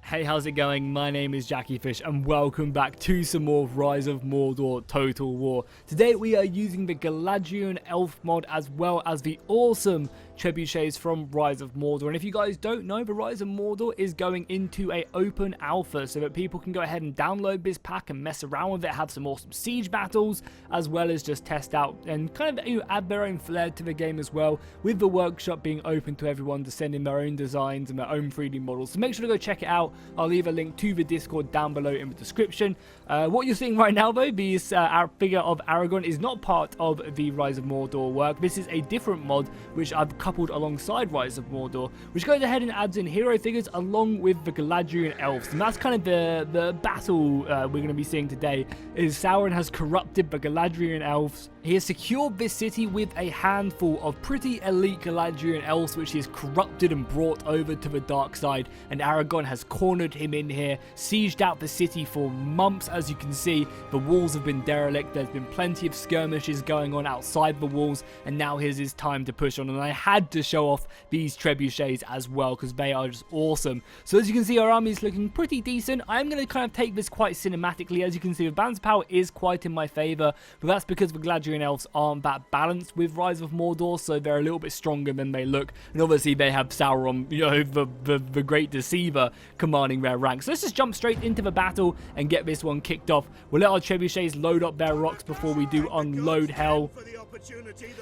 Hey, how's it going? My name is jackiefishhh and welcome back to some more Rise of Mordor Total War. Today we are using the Galadriel Elf mod as well as the awesome trebuchets from Rise of Mordor. And if you guys don't know, the Rise of Mordor is going into a open alpha so that people can go ahead and download this pack and mess around with it, have some awesome siege battles, as well as just test out and kind of add their own flair to the game as well, with the workshop being open to everyone to send in their own designs and their own 3D models. So make sure to go check it out. I'll leave a link to the Discord down below in the description. What you're seeing right now though, this our figure of Aragorn is not part of the Rise of Mordor work. This is a different mod which I've coupled alongside Rise of Mordor, which goes ahead and adds in hero figures along with the Galadriel Elves. And that's kind of the battle we're going to be seeing today, is Sauron has corrupted the Galadriel Elves. He has secured this city with a handful of pretty elite Galadriel Elves which he has corrupted and brought over to the dark side, and Aragorn has cornered him in here, sieged out the city for months. As you can see, the walls have been derelict, there's been plenty of skirmishes going on outside the walls, and now here's his time to push on. And I had to show off these trebuchets as well because they are just awesome. So as you can see, our army is looking pretty decent. I'm going to kind of take this quite cinematically. As you can see, the balance of power is quite in my favor, but that's because the Galadriel Elves aren't that balanced with Rise of Mordor, so they're a little bit stronger than they look. And obviously they have Sauron, you know, the great deceiver, commanding their ranks. So let's just jump straight into the battle and get this one kicked off. We'll let our trebuchets load up their rocks before we do unload hell.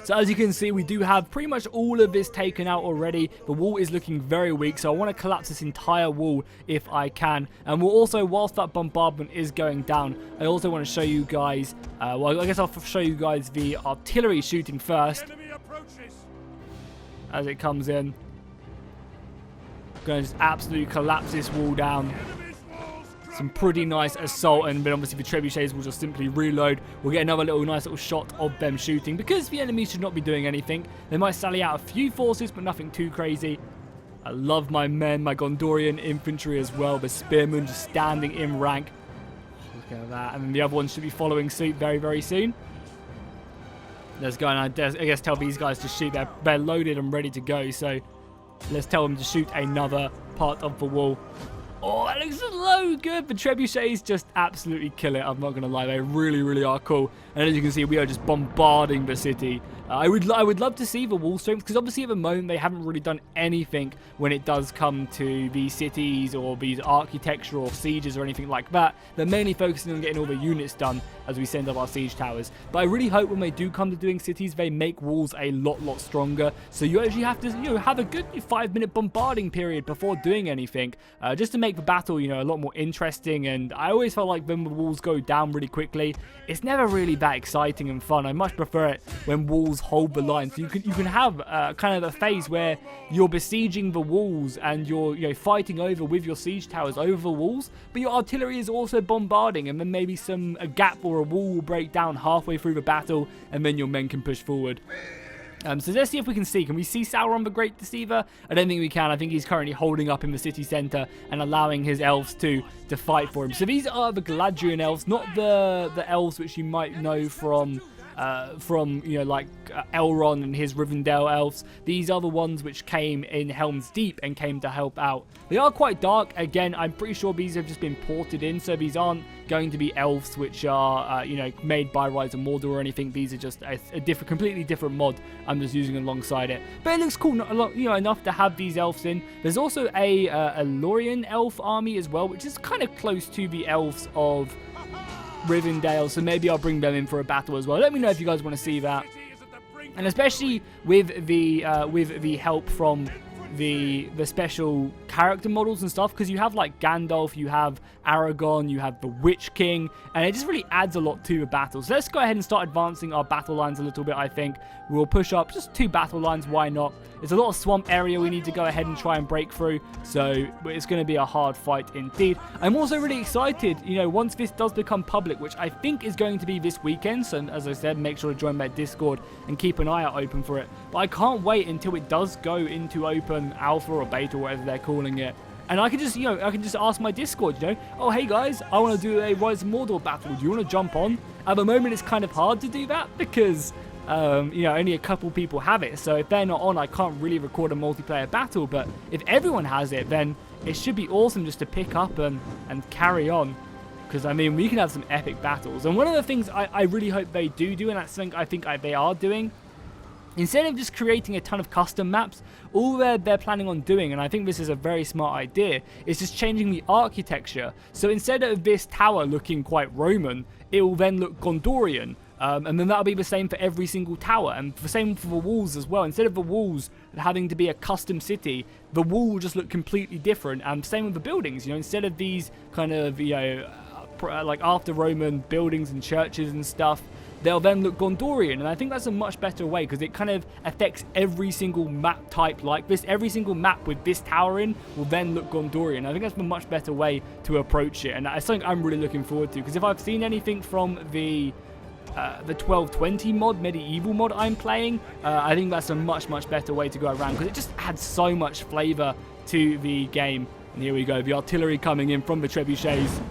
So as you can see, we do have pretty much all of this taken out already. The wall is looking very weak, so I want to collapse this entire wall if I can. And we'll also, whilst that bombardment is going down, I also want to show you guys, well, I guess I'll show you guys the artillery shooting first as it comes in. Going to just absolutely collapse this wall down. Some pretty nice assault, and then obviously the trebuchets will just simply reload. We'll get another nice little shot of them shooting, because the enemy should not be doing anything. They might sally out a few forces, but nothing too crazy. I love my men, my Gondorian infantry as well. The spearmen just standing in rank. Look at that. And then the other ones should be following suit very, very soon. Let's go, and I guess tell these guys to shoot. They're loaded and ready to go, so let's tell them to shoot another part of the wall. Oh, that looks so good. The trebuchets just absolutely kill it. I'm not going to lie. They really, really are cool. And as you can see, we are just bombarding the city. I would love to see the wall strength, because obviously at the moment they haven't really done anything when it does come to these cities or these architecture or sieges or anything like that. They're mainly focusing on getting all the units done as we send up our siege towers. But I really hope when they do come to doing cities, they make walls a lot stronger. So you actually have to, have a good 5-minute bombarding period before doing anything, just to make the battle, a lot more interesting. And I always felt like when the walls go down really quickly, it's never really that exciting and fun. I much prefer it when walls hold the line. So you can have kind of a phase where you're besieging the walls and you're fighting over with your siege towers over the walls, but your artillery is also bombarding, and then maybe a gap or a wall will break down halfway through the battle, and then your men can push forward. So let's see if we can see. Can we see Sauron the Great Deceiver? I don't think we can. I think he's currently holding up in the city center and allowing his elves to fight for him. So these are the Galadriel elves, not the elves which you might know from like Elrond and his Rivendell elves. These are the ones which came in Helm's Deep and came to help out. They are quite dark. Again, I'm pretty sure these have just been ported in, so these aren't going to be elves which are made by Rise of Mordor or anything. These are just a completely different mod I'm just using alongside it. But it looks cool, enough to have these elves in. There's also a Lorien elf army as well, which is kind of close to the elves of Rivendell, so maybe I'll bring them in for a battle as well. Let me know if you guys want to see that. And especially with the help from the special character models and stuff, because you have like Gandalf, you have Aragorn, you have the Witch King, and it just really adds a lot to the battle. So let's go ahead and start advancing our battle lines a little bit. I think we'll push up just 2 battle lines, why not? It's a lot of swamp area we need to go ahead and try and break through, so it's going to be a hard fight indeed. I'm also really excited, once this does become public, which I think is going to be this weekend. So as I said, make sure to join my Discord and keep an eye out open for it. But I can't wait until it does go into open alpha or beta or whatever they're calling it. And I can just, ask my Discord, oh, hey guys, I want to do a Rise of Mordor battle. Do you want to jump on? At the moment, it's kind of hard to do that because You know, only a couple people have it. So if they're not on, I can't really record a multiplayer battle. But if everyone has it, then it should be awesome just to pick up and carry on. Because, I mean, we can have some epic battles. And one of the things I really hope they do, and that's something I think they are doing, instead of just creating a ton of custom maps, all they're planning on doing, and I think this is a very smart idea, is just changing the architecture. So instead of this tower looking quite Roman, it will then look Gondorian. And then that'll be the same for every single tower, and the same for the walls as well. Instead of the walls having to be a custom city, the wall will just look completely different. And same with the buildings, you know, instead of these kind of, you know, like after Roman buildings and churches and stuff, they'll then look Gondorian. And I think that's a much better way, because it kind of affects every single map type like this. Every single map with this tower in will then look Gondorian. I think that's a much better way to approach it, and that's something I'm really looking forward to, because if I've seen anything from the 1220 mod, medieval mod I'm playing, I think that's a much better way to go around, because it just adds so much flavor to the game. And here we go, the artillery coming in from the trebuchets.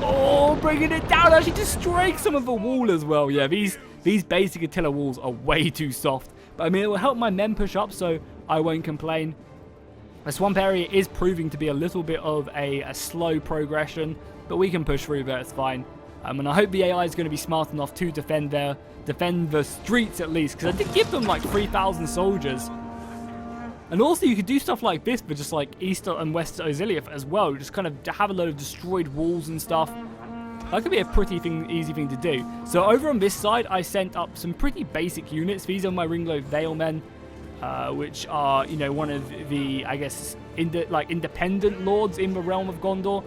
Oh, bringing it down, actually destroying some of the wall as well. Yeah, these basic Attila walls are way too soft. But I mean, it will help my men push up, so I won't complain. The swamp area is proving to be a little bit of a slow progression, but we can push through there, it's fine. And I hope the AI is going to be smart enough to defend the streets at least, because I did give them like 3,000 soldiers. And also you could do stuff like this for just like East and West Oziliath as well, just kind of have a load of destroyed walls and stuff. That could be a pretty easy thing to do. So over on this side, I sent up some pretty basic units. These are my Ringlow Vale men, which are, you know, one of the, I guess, independent lords in the realm of Gondor.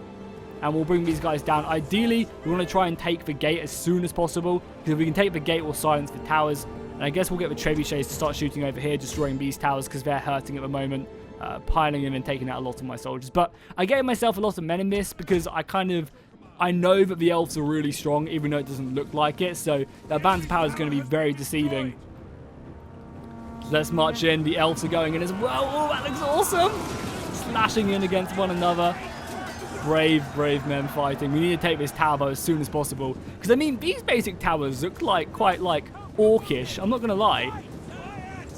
And we'll bring these guys down. Ideally, we want to try and take the gate as soon as possible, because if we can take the gate, we'll silence the towers. And I guess we'll get the trebuchets to start shooting over here, destroying these towers, because they're hurting at the moment, piling in and taking out a lot of my soldiers. But I gave myself a lot of men in this, because I know that the elves are really strong, even though it doesn't look like it. So that balance of power is going to be very deceiving. So let's march in. The elves are going in as well. Oh, that looks awesome! Slashing in against one another. Brave men fighting. We need to take this tower as soon as possible. Because, I mean, these basic towers look like quite like orcish. I'm not going to lie.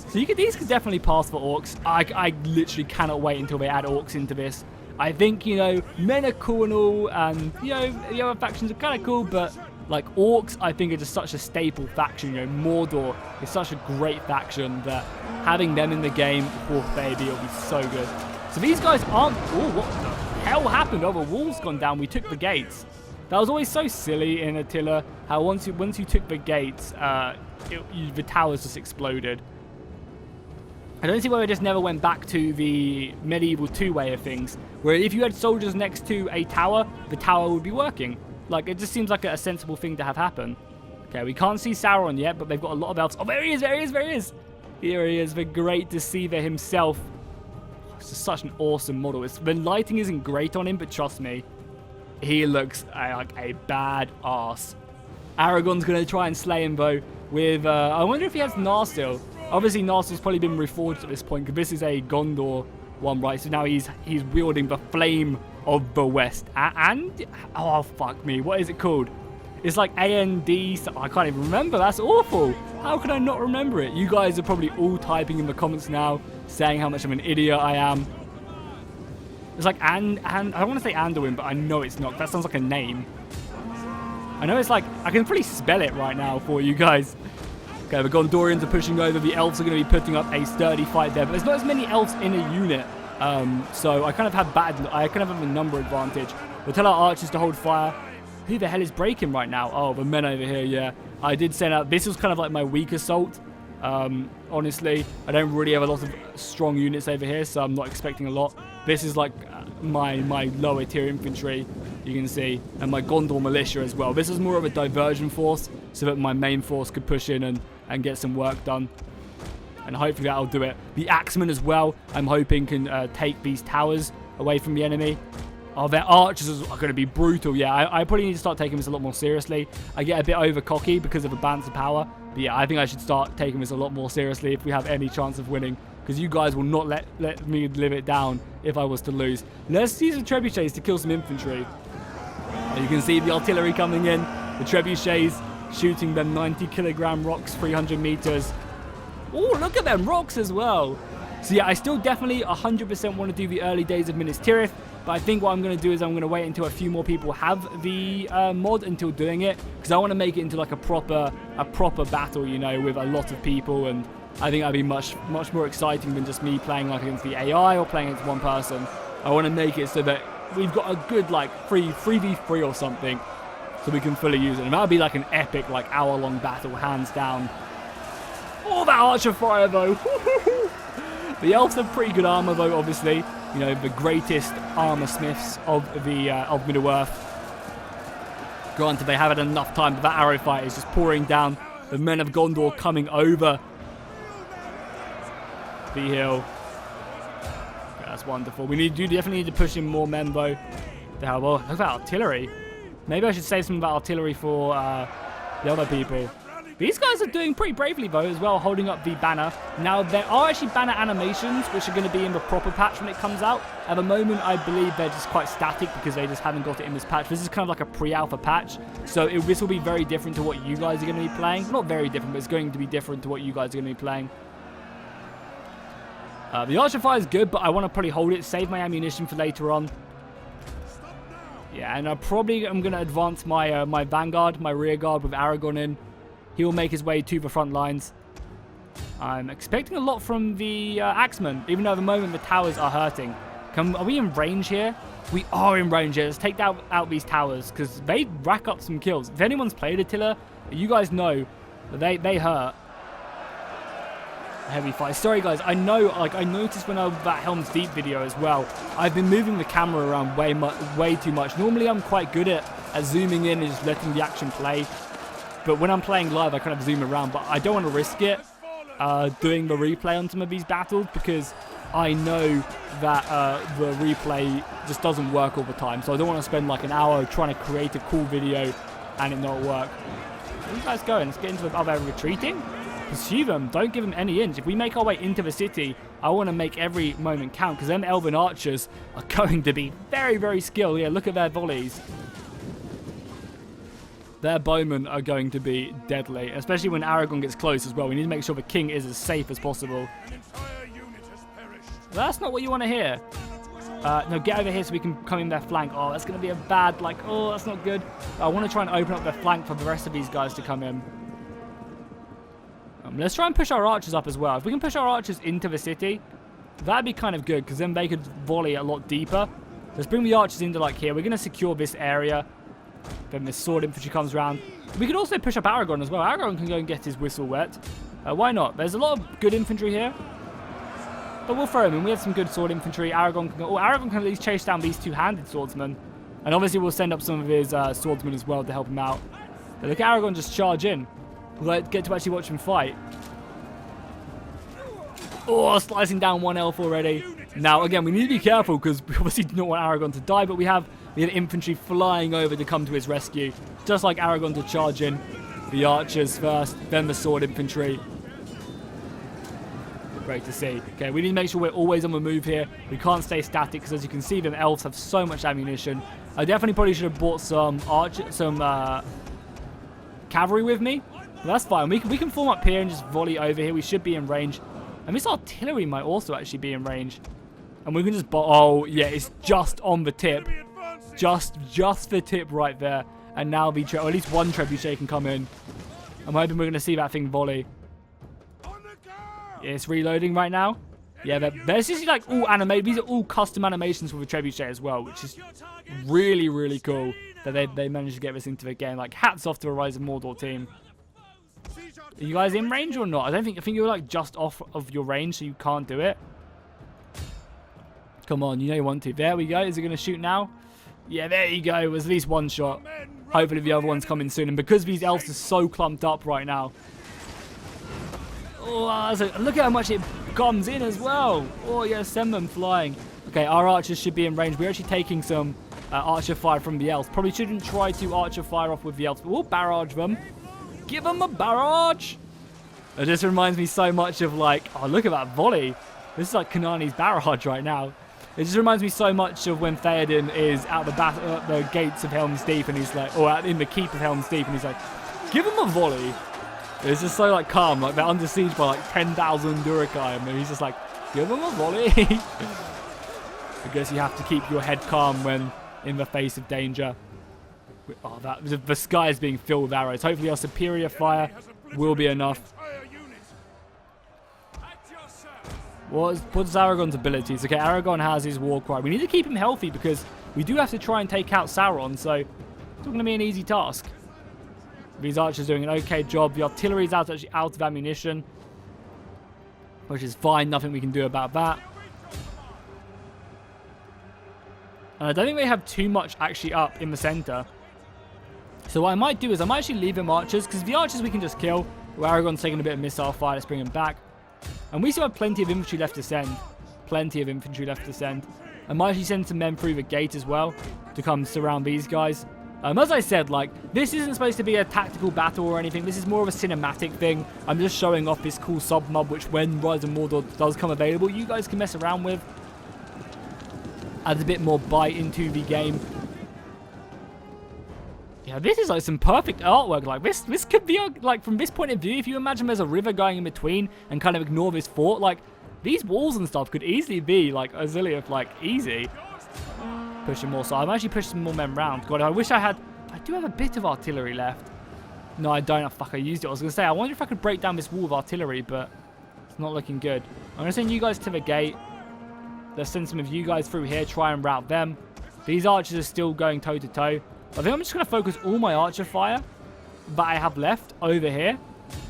So these could definitely pass for orcs. I literally cannot wait until they add orcs into this. I think, you know, men are cool and all, and, you know, the other factions are kind of cool, but, like, orcs, I think, are just such a staple faction. You know, Mordor is such a great faction that having them in the game, oh, baby, it'll be so good. So these guys aren't... Oh, what the hell happened? Oh, the wall's gone down. We took the gates. That was always so silly in Attila, how once you took the gates, the towers just exploded. I don't see why they just never went back to the medieval 2 way of things, where if you had soldiers next to a tower, the tower would be working. Like, it just seems like a sensible thing to have happen. Okay, we can't see Sauron yet, but they've got a lot of elves. Oh, there he is, there he is, there he is! Here he is, the great deceiver himself. It's just such an awesome model. The lighting isn't great on him, but trust me, he looks like a bad ass. Aragorn's going to try and slay him, though, with... I wonder if he has Narsil. Obviously, Narsil's probably been reforged at this point, because this is a Gondor one, right? So now he's wielding the Flame of the West. And... Oh, fuck me. What is it called? It's like A-N-D... I can't even remember. That's awful. How can I not remember it? You guys are probably all typing in the comments now, saying how much of an idiot I am. It's like and I don't want to say Anduin, but I know it's not. That sounds like a name. I know it's like... I can pretty spell it right now for you guys. Okay, the Gondorians are pushing over. The elves are going to be putting up a sturdy fight there. But there's not as many elves in a unit. So I kind of have a number advantage. We'll tell our archers to hold fire. Who the hell is breaking right now? Oh, the men over here, yeah. I did send out... This was kind of like my weak assault. Honestly, I don't really have a lot of strong units over here, so I'm not expecting a lot. This is like my lower tier infantry, you can see, and my Gondor militia as well. This is more of a diversion force, so that my main force could push in and get some work done. And hopefully that'll do it. The axemen as well, I'm hoping can take these towers away from the enemy. Oh, their archers are going to be brutal. Yeah, I probably need to start taking this a lot more seriously. I get a bit over cocky because of a balance of power. But yeah, I think I should start taking this a lot more seriously if we have any chance of winning. Because you guys will not let me live it down if I was to lose. Let's use the trebuchets to kill some infantry. You can see the artillery coming in. The trebuchets shooting them 90-kilogram rocks 300 meters. Oh, look at them rocks as well. So yeah, I still definitely 100% want to do the early days of Minas Tirith, but I think what I'm going to do is I'm going to wait until a few more people have the mod until doing it, because I want to make it into like a proper battle, you know, with a lot of people, and I think that'd be much more exciting than just me playing like against the AI or playing against one person. I want to make it so that we've got a good like 3v3 or something, so we can fully use it, and that'd be like an epic like hour-long battle, hands down. Oh, that archer fire though. The elves have pretty good armor though, obviously. You know, the greatest armor smiths of the of Middle-earth. Granted, they haven't had enough time, but that arrow fight is just pouring down. The men of Gondor coming over the hill. Okay, that's wonderful. We definitely need to push in more men though. The hell, well, look at that artillery. Maybe I should save some of that artillery for the other people. These guys are doing pretty bravely though as well, holding up the banner. Now there are actually banner animations which are going to be in the proper patch when it comes out. At the moment I believe they're just quite static because they just haven't got it in this patch. This is kind of like a pre-alpha patch, so this will be very different to what you guys are going to be playing. Not very different, but it's going to be different to what you guys are going to be playing. The archer fire is good, but I want to probably hold it, save my ammunition for later on. Yeah, and I probably am going to advance my my vanguard, my rear guard with Aragorn in. He will make his way to the front lines. I'm expecting a lot from the axemen, even though at the moment the towers are hurting. Are we in range here? We are in range here. Let's take out these towers, because they rack up some kills. If anyone's played Attila, you guys know that they hurt. Heavy fight. Sorry guys, I know, like I noticed when I was that Helm's Deep video as well, I've been moving the camera around way too much. Normally I'm quite good at zooming in and just letting the action play. But when I'm playing live, I kind of zoom around. But I don't want to risk it doing the replay on some of these battles, because I know that the replay just doesn't work all the time. So I don't want to spend like an hour trying to create a cool video and it not work. Where are you guys going? Let's get into the... Oh, they're retreating? Pursue them. Don't give them any inch. If we make our way into the city, I want to make every moment count, because them elven archers are going to be very, very skilled. Yeah, look at their volleys. Their bowmen are going to be deadly, especially when Aragorn gets close as well. We need to make sure the king is as safe as possible. That's not what you want to hear. No, get over here so we can come in their flank. Oh, that's going to be a bad, like, oh, that's not good. I want to try and open up their flank for the rest of these guys to come in. Let's try and push our archers up as well. If we can push our archers into the city, that'd be kind of good, because then they could volley a lot deeper. Let's bring the archers into, like, here. We're going to secure this area. Then this sword infantry comes around. We could also push up Aragorn as well. Aragorn can go and get his whistle wet. Why not? There's a lot of good infantry here. But we'll throw him in. We have some good sword infantry. Aragorn can go... Oh, Aragorn can at least chase down these two-handed swordsmen. And obviously we'll send up some of his swordsmen as well to help him out. But look at Aragorn just charge in. We'll get to actually watch him fight. Oh, slicing down one elf already. Now, again, we need to be careful, because we obviously do not want Aragorn to die, but we have infantry flying over to come to his rescue. Just like Aragorn to charge in. The archers first, then the sword infantry. Great to see. Okay, we need to make sure we're always on the move here. We can't stay static, because as you can see, the elves have so much ammunition. I definitely probably should have brought some cavalry with me. But that's fine. We can form up here and just volley over here. We should be in range. And this artillery might also actually be in range. And we can just... Oh, yeah, it's just on the tip. Just the tip right there. And now or at least one trebuchet can come in. I'm hoping we're going to see that thing volley. Yeah, it's reloading right now. Yeah, there's just like all animated. These are all custom animations for the trebuchet as well, which is really, really cool that they managed to get this into the game. Like, hats off to the Rise of Mordor team. Are you guys in range or not? I think you're like just off of your range, so you can't do it. Come on, you know you want to. There we go. Is it going to shoot now? Yeah, there you go. It was at least one shot. Hopefully the other one's coming soon. And because these elves are so clumped up right now. Oh, look at how much it comes in as well. Oh, yeah, send them flying. Okay, our archers should be in range. We're actually taking some archer fire from the elves. Probably shouldn't try to archer fire off with the elves, but we'll barrage them. Give them a barrage. It just reminds me so much of, like, oh, look at that volley. This is like Kanani's barrage right now. It just reminds me so much of when Theoden is at the gates of Helm's Deep, and he's like, or in the keep of Helm's Deep, and he's like, Give him a volley. It's just so like calm, like they're under siege by like 10,000 Durakai, and he's just like, give him a volley. I guess you have to keep your head calm when in the face of danger. Oh, the sky is being filled with arrows. Hopefully our superior fire will be enough. What's Aragorn's abilities? Okay, Aragorn has his war cry. We need to keep him healthy because we do have to try and take out Sauron, so it's not going to be an easy task. These archers are doing an okay job. The artillery is actually out of ammunition, which is fine. Nothing we can do about that. And I don't think they have too much actually up in the center. So what I might do is I might actually leave them archers, because the archers we can just kill. Aragorn's taking a bit of missile fire. Let's bring him back. And we still have plenty of infantry left to send. Plenty of infantry left to send. I might actually send some men through the gate as well to come surround these guys. As I said, like, this isn't supposed to be a tactical battle or anything. This is more of a cinematic thing. I'm just showing off this cool sub-mob, which when Rise of Mordor does come available, you guys can mess around with. Adds a bit more bite into the game. Yeah, this is like some perfect artwork. Like this could be like, from this point of view, if you imagine there's a river going in between and kind of ignore this fort, like these walls and stuff could easily be like Aziliath, like easy. Pushing more, so I'm actually pushing some more men round. God, I wish I do have a bit of artillery left. No, I don't. Oh, fuck, I used it. I was gonna say, I wonder if I could break down this wall of artillery, but it's not looking good. I'm gonna send you guys to the gate. Let's send some of you guys through here, try and rout them. These archers are still going toe to toe. I think I'm just going to focus all my archer fire that I have left over here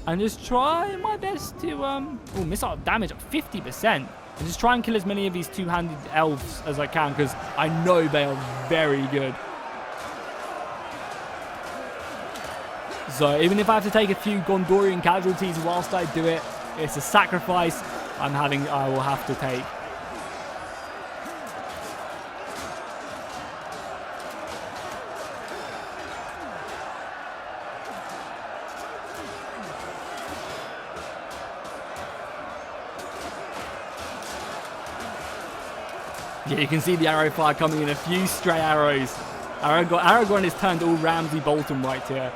and just try my best to, missile damage at 50%. And just try and kill as many of these two-handed elves as I can, because I know they are very good. So even if I have to take a few Gondorian casualties whilst I do it, it's a sacrifice I will have to take. Yeah, you can see the arrow fire coming in, a few stray arrows. Aragorn has turned all Ramsay Bolton right here.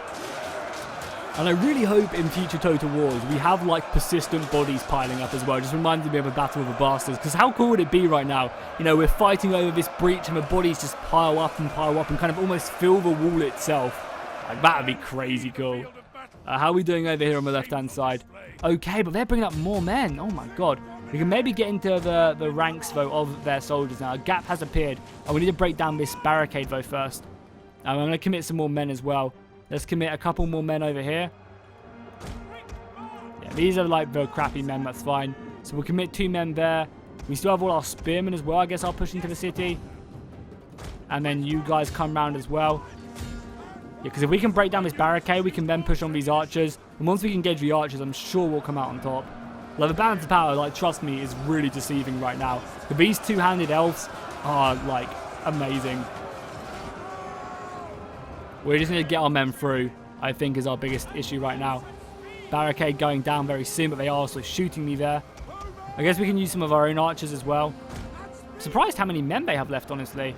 And I really hope in future Total Wars we have like persistent bodies piling up as well. Just reminding me of a Battle of the Bastards. Because how cool would it be right now? You know, we're fighting over this breach and the bodies just pile up and kind of almost fill the wall itself. Like, that would be crazy cool. How are we doing over here on the left-hand side? Okay, but they're bringing up more men. Oh my god. We can maybe get into the ranks, though, of their soldiers now. A gap has appeared. And we need to break down this barricade, though, first. I'm going to commit some more men as well. Let's commit a couple more men over here. Yeah, these are, like, the crappy men. That's fine. So we'll commit 2 men there. We still have all our spearmen as well. I guess I'll push into the city. And then you guys come round as well. Yeah, because if we can break down this barricade, we can then push on these archers. And once we can engage the archers, I'm sure we'll come out on top. Like, the balance of power, like, trust me, is really deceiving right now. But these two-handed elves are, like, amazing. We just need to get our men through, I think, is our biggest issue right now. Barricade going down very soon, but they are also shooting me there. I guess we can use some of our own archers as well. Surprised how many men they have left, honestly.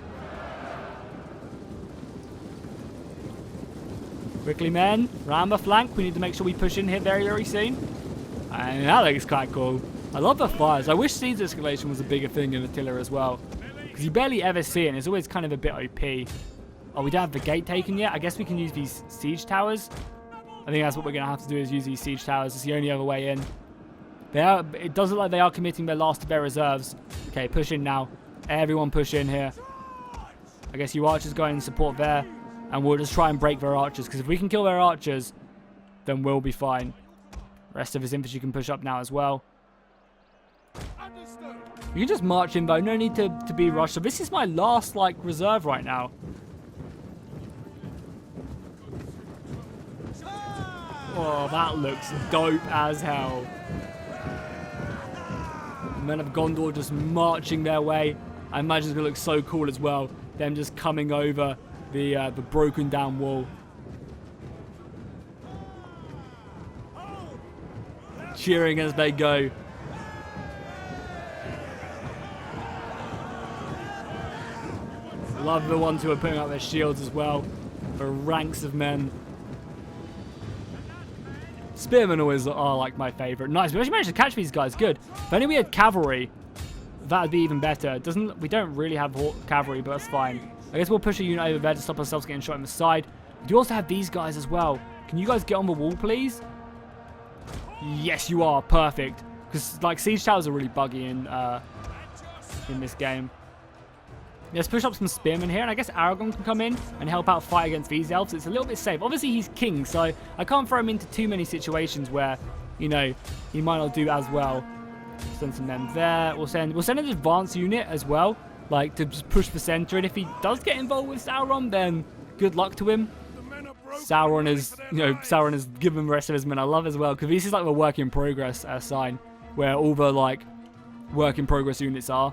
Quickly, men. Round the flank. We need to make sure we push in here very, very soon. And that looks quite cool. I love the fires. I wish siege escalation was a bigger thing in Attila as well. Because you barely ever see it, and it's always kind of a bit OP. Oh, we don't have the gate taken yet. I guess we can use these siege towers. I think that's what we're going to have to do, is use these siege towers. It's the only other way in. It does look like they are committing their last of their reserves. Okay, push in now. Everyone push in here. I guess you archers go in and support there. And we'll just try and break their archers. Because if we can kill their archers, then we'll be fine. The rest of his infantry can push up now as well. You can just march in, though. No need to be rushed. So this is my last, like, reserve right now. Oh, that looks dope as hell. Men of Gondor just marching their way. I imagine it's going to look so cool as well. Them just coming over the broken down wall. Cheering as they go. Love the ones who are putting up their shields as well. The ranks of men. Spearmen always are like my favorite. Nice. We actually managed to catch these guys. Good. If only we had cavalry, that'd be even better. We don't really have cavalry, but that's fine. I guess we'll push a unit over there to stop ourselves getting shot in the side. We do also have these guys as well. Can you guys get on the wall, please? Yes, you are. Perfect. Because, like, siege towers are really buggy in this game. Let's push up some spearmen here, and I guess Aragorn can come in and help out fight against these elves. It's a little bit safe. Obviously, he's king, so I can't throw him into too many situations where, you know, he might not do as well. Send some men there. We'll send an advanced unit as well, like, to just push the center. And if he does get involved with Sauron, then good luck to him. Sauron is given the rest of his men a love as well, because this is like the work in progress sign, where all the, like, work in progress units are.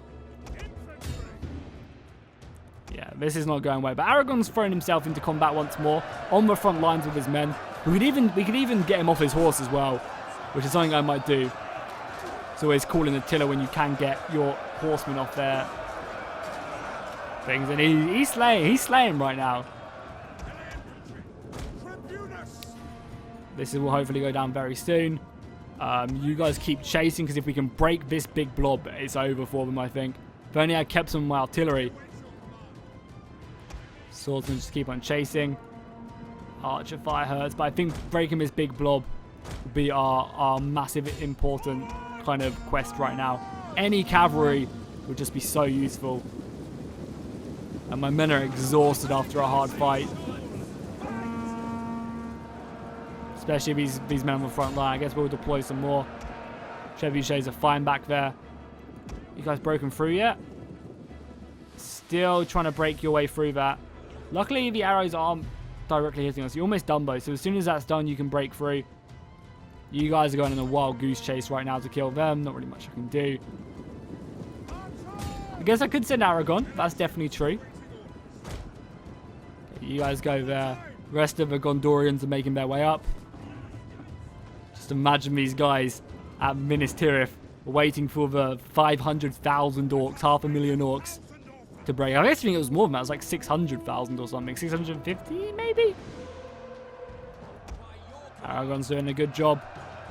Yeah, this is not going well. But Aragorn's thrown himself into combat once more on the front lines with his men. We could even get him off his horse as well, which is something I might do. It's always cool in the tiller when you can get your horsemen off their things, and he's slaying right now. This will hopefully go down very soon. You guys keep chasing, because if we can break this big blob, it's over for them, I think. If only I kept some of my artillery. Swordsmen just keep on chasing. Archer fire hurts, but I think breaking this big blob will be our massive, important kind of quest right now. Any cavalry would just be so useful. And my men are exhausted after a hard fight. Especially these men on the front line. I guess we'll deploy some more. Trebuchets are fine back there. You guys broken through yet? Still trying to break your way through that. Luckily, the arrows aren't directly hitting us. You're almost done, both. So as soon as that's done, you can break through. You guys are going on a wild goose chase right now to kill them. Not really much I can do. I guess I could send Aragorn. That's definitely true. Okay, you guys go there. The rest of the Gondorians are making their way up. Just imagine these guys at Minas Tirith waiting for the 500,000 orcs, 500,000 orcs to break. I guess it was more than that. It was like 600,000 or something. 650 maybe? Aragorn's doing a good job.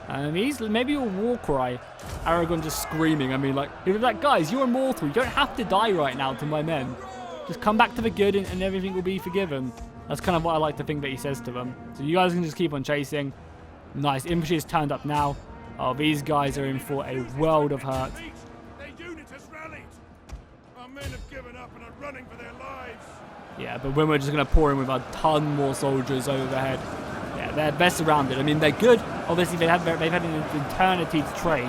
And he's maybe a war cry. Aragorn just screaming. I mean, like, he was like, guys, you're immortal. You don't have to die right now to my men. Just come back to the good and everything will be forgiven. That's kind of what I like to think that he says to them. So you guys can just keep on chasing. Nice. Infantry is turned up now. Oh, these guys are in for a world of hurt. Yeah, but when we're just going to pour in with a ton more soldiers overhead. Yeah, they're surrounded. I mean, they're good. Obviously, they've had an eternity to train.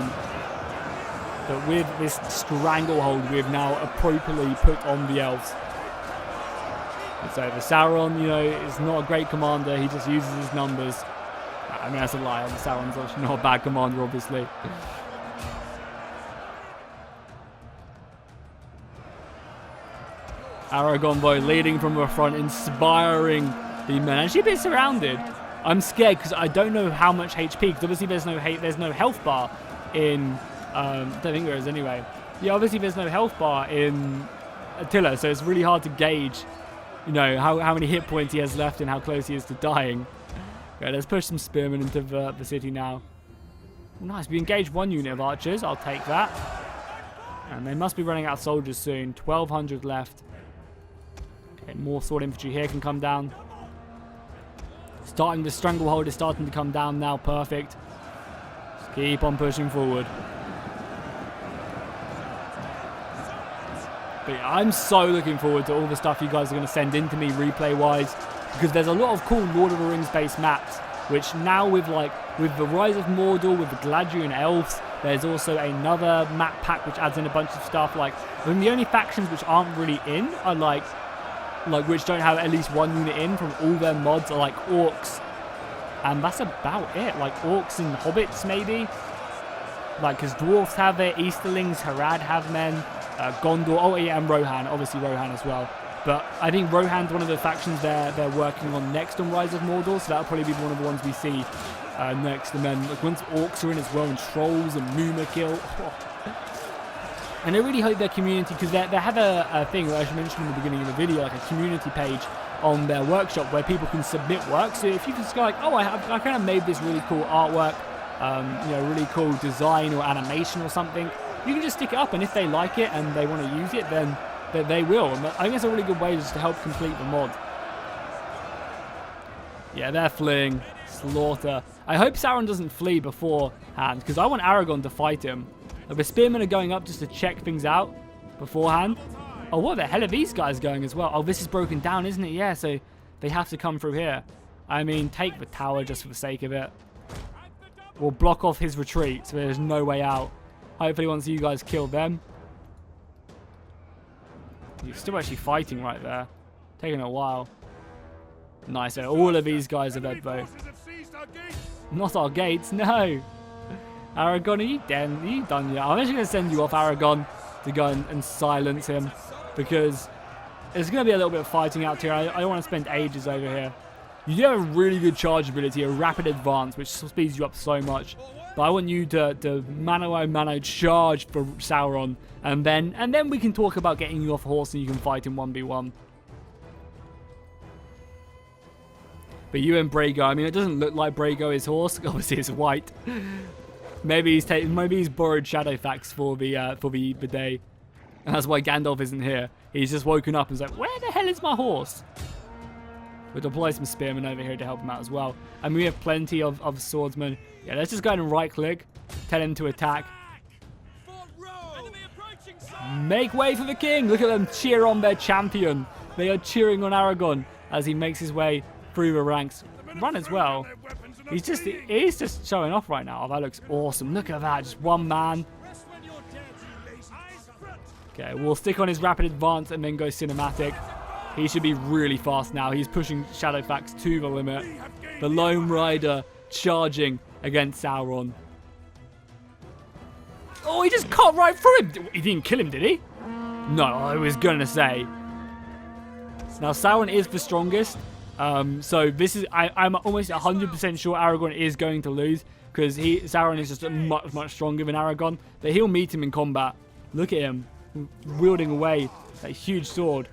But with this stranglehold, we've now appropriately put on the elves. It's over. Sauron, you know, is not a great commander. He just uses his numbers. I mean, that's a lie. Sauron's actually not a bad commander, obviously. Aragorn, though, leading from the front, inspiring the men. Actually, a bit surrounded. I'm scared because I don't know how much HP. Because obviously, there's no health bar in. I don't think there is anyway. Yeah, obviously, there's no health bar in Attila, so it's really hard to gauge, you know, how many hit points he has left and how close he is to dying. Okay, let's push some spearmen into the city now. Nice. We engaged one unit of archers. I'll take that. And they must be running out of soldiers soon. 1,200 left. Okay, more sword infantry here can come down. The stranglehold is starting to come down now. Perfect. Just keep on pushing forward. But yeah, I'm so looking forward to all the stuff you guys are going to send in to me replay-wise, because there's a lot of cool Lord of the Rings-based maps, which now with the Rise of Mordor, with the Galadriel Elves, there's also another map pack which adds in a bunch of stuff. Like, I mean, the only factions which aren't really in are like which don't have at least one unit in from all their mods are like orcs, and that's about it. Like orcs and hobbits maybe, like, because dwarves have it, Easterlings, Harad have men, Gondor, oh yeah, and Rohan, obviously Rohan as well. But I think Rohan's one of the factions they're working on next on Rise of Mordor, so that'll probably be one of the ones we see next. And then like, once orcs are in as well, and trolls and Mumakil, And I really hope their community, because they have a thing that I should mention in the beginning of the video, like a community page on their workshop where people can submit work. So if you just go like, oh, I kind of made this really cool artwork, you know, really cool design or animation or something, you can just stick it up, and if they like it and they want to use it, then they will. And I think it's a really good way just to help complete the mod. Yeah, they're fleeing. Slaughter. I hope Sauron doesn't flee beforehand, because I want Aragorn to fight him. The spearmen are going up just to check things out beforehand. Oh, what the hell are these guys going as well? Oh, this is broken down, isn't it? Yeah, so they have to come through here. I mean, take the tower just for the sake of it. We'll block off his retreat, so there's no way out. Hopefully once you guys kill them. You're still actually fighting right there. Taking a while. Nice, so all of these guys are dead though. Not our gates, no. Aragorn, are you dead? Are you done yet? I'm actually going to send you off, Aragorn, to go and silence him, because there's going to be a little bit of fighting out here. I don't want to spend ages over here. You do have a really good charge ability, a rapid advance, which speeds you up so much. But I want you to mano a mano charge for Sauron, and then we can talk about getting you off a horse and you can fight in 1v1. But you and Brago, I mean, it doesn't look like Brago is horse. Obviously, it's white. Maybe he's borrowed Shadowfax for the day, and that's why Gandalf isn't here. He's just woken up and is like, where the hell is my horse? We'll deploy some spearmen over here to help him out as well. And we have plenty of swordsmen. Yeah, let's just go ahead and right click, tell him to attack. Make way for the king. Look at them cheer on their champion. They are cheering on Aragorn as he makes his way through the ranks. Run as well. He's just showing off right now. Oh, that looks awesome. Look at that. Just one man. Okay, we'll stick on his rapid advance and then go cinematic. He should be really fast now. He's pushing Shadowfax to the limit. The Lone Rider charging against Sauron. Oh, he just cut right through him. He didn't kill him, did he? No, I was going to say. Now, Sauron is the strongest. So this is, I'm almost 100% sure Aragorn is going to lose, because Sauron is just much stronger than Aragorn. But he'll meet him in combat. Look at him wielding away that huge sword.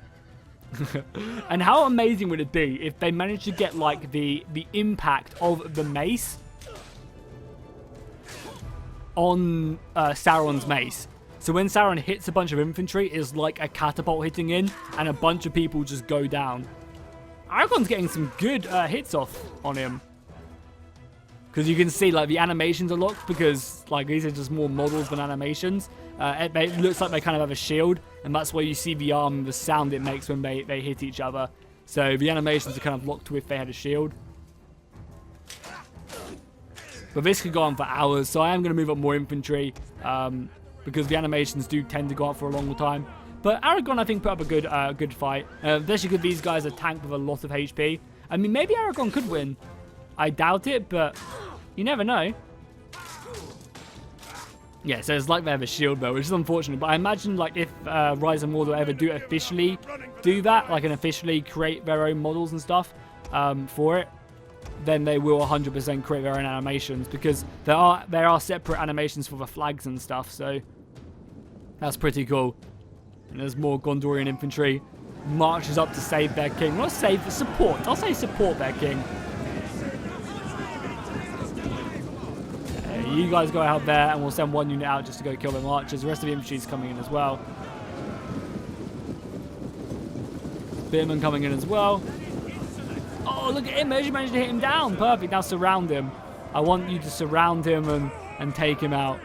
And how amazing would it be if they managed to get like the impact of the mace on Sauron's mace. So when Sauron hits a bunch of infantry, it's like a catapult hitting in, and a bunch of people just go down. Aragorn's getting some good hits off on him, because you can see like the animations are locked, because like these are just more models than animations. It looks like they kind of have a shield, and that's where you see the arm, the sound it makes when they hit each other. So the animations are kind of locked to if they had a shield. But this could go on for hours, so I am going to move up more infantry, because the animations do tend to go on for a longer time. But Aragorn, I think, put up a good fight. Especially because these guys are tanked with a lot of HP. I mean, maybe Aragorn could win. I doubt it, but you never know. Yeah, so it's like they have a shield though, which is unfortunate. But I imagine like if Rise of Mordor ever do officially do that, like and officially create their own models and stuff for it, then they will 100% create their own animations, because there are separate animations for the flags and stuff. So that's pretty cool. And there's more Gondorian infantry marches up to save their king. Not save, but support. I'll say support their king. Okay, you guys go out there, and we'll send one unit out just to go kill them archers. The rest of the infantry is coming in as well. Spearmen coming in as well. Oh, look at him. They managed to hit him down. Perfect. Now surround him. I want you to surround him and take him out.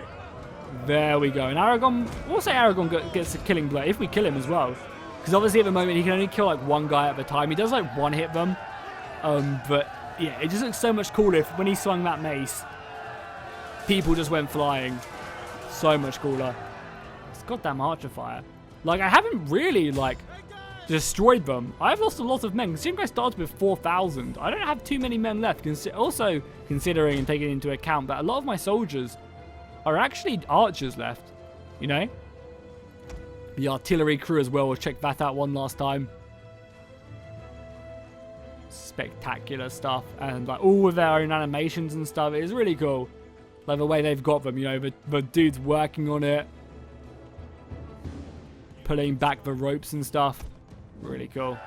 There we go. And Aragorn, we'll say Aragorn gets a killing blow if we kill him as well. Because obviously at the moment he can only kill like one guy at a time. He does like one hit them. But yeah, it just looks so much cooler if when he swung that mace, people just went flying. So much cooler. It's goddamn archer fire. Like, I haven't really like destroyed them. I've lost a lot of men. Considering I started with 4,000, I don't have too many men left. Also considering and taking into account that a lot of my soldiers are actually archers left, you know? The artillery crew as well. We'll check that out one last time. Spectacular stuff. And like all with their own animations and stuff. It is really cool. Like the way they've got them, you know, the dude's working on it. pulling back the ropes and stuff. Really cool.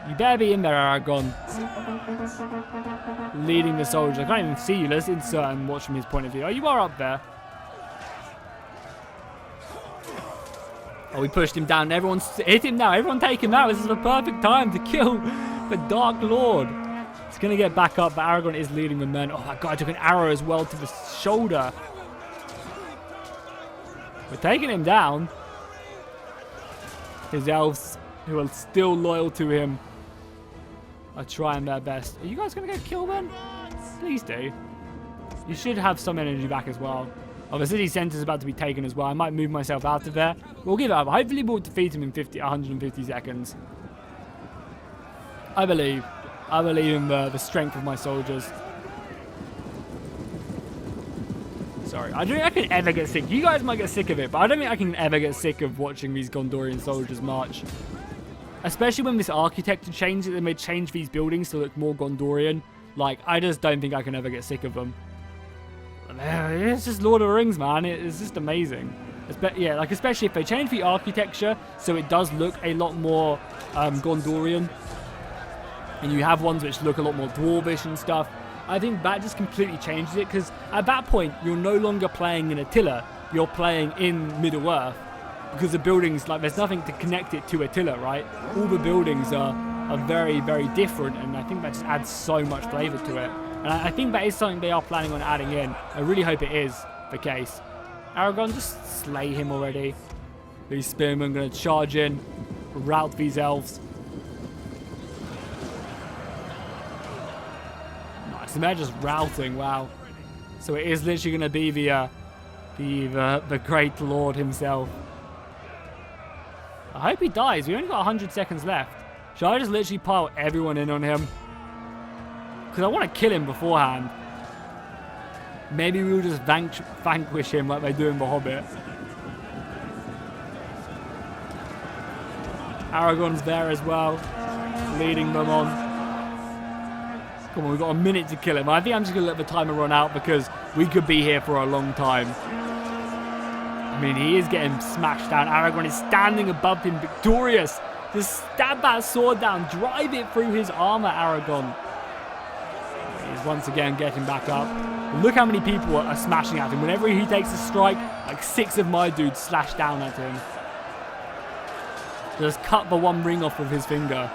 You better be in there, Aragorn. Leading the soldiers. I can't even see you. Let's insert and watch from his point of view. Oh, you are up there. Oh, we pushed him down. Everyone's hit him now. Everyone take him out. This is the perfect time to kill the Dark Lord. He's going to get back up, but Aragorn is leading the men. Oh my god, I took an arrow as well to the shoulder. We're taking him down. His elves, who are still loyal to him, are trying their best. Are you guys going to get killed then? Please do. You should have some energy back as well. Oh, the city centre is about to be taken as well. I might move myself out of there. We'll give it up. Hopefully we'll defeat him in 150 seconds. I believe. I believe in the strength of my soldiers. Sorry. I don't think I can ever get sick. You guys might get sick of it, but I don't think I can ever get sick of watching these Gondorian soldiers march. Especially when this architecture changes, they may change these buildings to look more Gondorian. Like, I just don't think I can ever get sick of them. It's just Lord of the Rings, man. It's just amazing. Yeah, like especially if they change the architecture so it does look a lot more Gondorian, and you have ones which look a lot more dwarvish and stuff. I think that just completely changes it, because at that point you're no longer playing in Attila, you're playing in Middle Earth, because the buildings, like, there's nothing to connect it to Attila, right? All the buildings are very, very different, and I think that just adds so much flavour to it. And I think that is something they are planning on adding in. I really hope it is the case. Aragorn, just slay him already. These spearmen going to charge in, rout these elves. Nice, and they're just routing, wow. So it is literally going to be the great lord himself. I hope he dies. We only got 100 seconds left. Should I just literally pile everyone in on him? Because I want to kill him beforehand. Maybe we'll just vanquish him like they do in The Hobbit. Aragorn's there as well, leading them on. Come on, we've got a minute to kill him. I think I'm just going to let the timer run out because we could be here for a long time. I mean, he is getting smashed down. Aragorn is standing above him, victorious. Just stab that sword down, drive it through his armor, Aragorn. He's once again getting back up. Look how many people are smashing at him. Whenever he takes a strike, like 6 of my dudes slash down at him. Just cut the one ring off with his finger.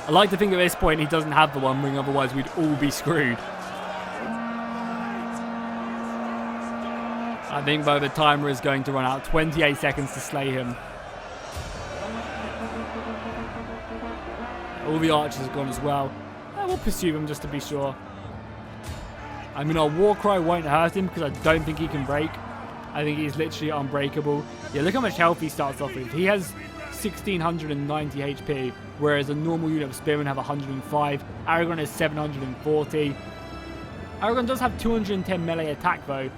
I like to think at this point he doesn't have the one ring, otherwise we'd all be screwed. I think though the timer is going to run out. 28 seconds to slay him. All the archers have gone as well. We'll pursue him just to be sure. I mean, our war cry won't hurt him because I don't think he can break. I think he's literally unbreakable. Yeah, look how much health he starts off with. He has 1690 HP, whereas a normal unit of spearmen have 105. Aragorn has 740. Aragorn does have 210 melee attack though.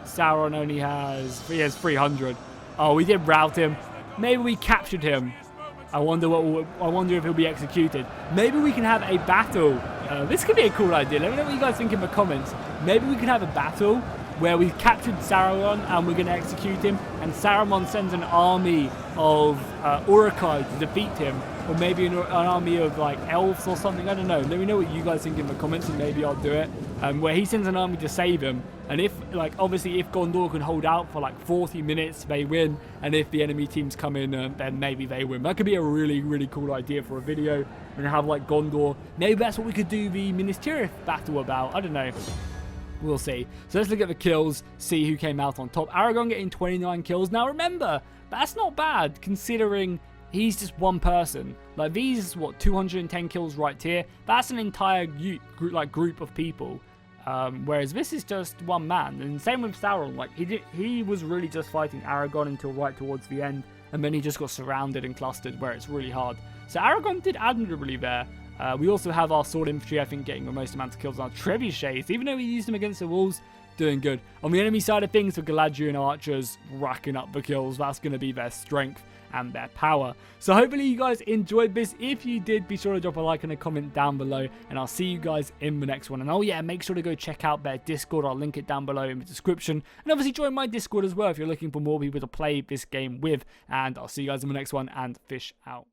Sauron only has 300. Oh, we did rout him. Maybe we captured him. I wonder if he'll be executed. Maybe we can have a battle. This could be a cool idea. Let me know what you guys think in the comments. Maybe we can have a battle where we've captured Sauron and we're going to execute him, and Saruman sends an army of Uruk-hai to defeat him, or maybe an army of like elves or something. I don't know. Let me know what you guys think in the comments, and maybe I'll do it. Where he sends an army to save him, and if, like, obviously if Gondor can hold out for like 40 minutes, they win, and if the enemy teams come in, then maybe they win. That could be a really, really cool idea for a video, and have like Gondor. Maybe that's what we could do the Minas Tirith battle about. I don't know. We'll see. So let's look at the kills, see who came out on top. Aragorn getting 29 kills. Now remember, that's not bad considering he's just one person. Like these, what, 210 kills right here? That's an entire group of people. Whereas this is just one man. And same with Sauron. Like he was really just fighting Aragorn until right towards the end, and then he just got surrounded and clustered where it's really hard. So Aragorn did admirably there. We also have our sword infantry, I think, getting the most amount of kills on our trebuchets, even though we used them against the wolves. Doing good. On the enemy side of things, the Galadriel and archers racking up the kills. That's going to be their strength and their power. So hopefully you guys enjoyed this. If you did, be sure to drop a like and a comment down below, and I'll see you guys in the next one. And oh yeah, make sure to go check out their Discord. I'll link it down below in the description, and obviously join my Discord as well if you're looking for more people to play this game with. And I'll see you guys in the next one, and fish out.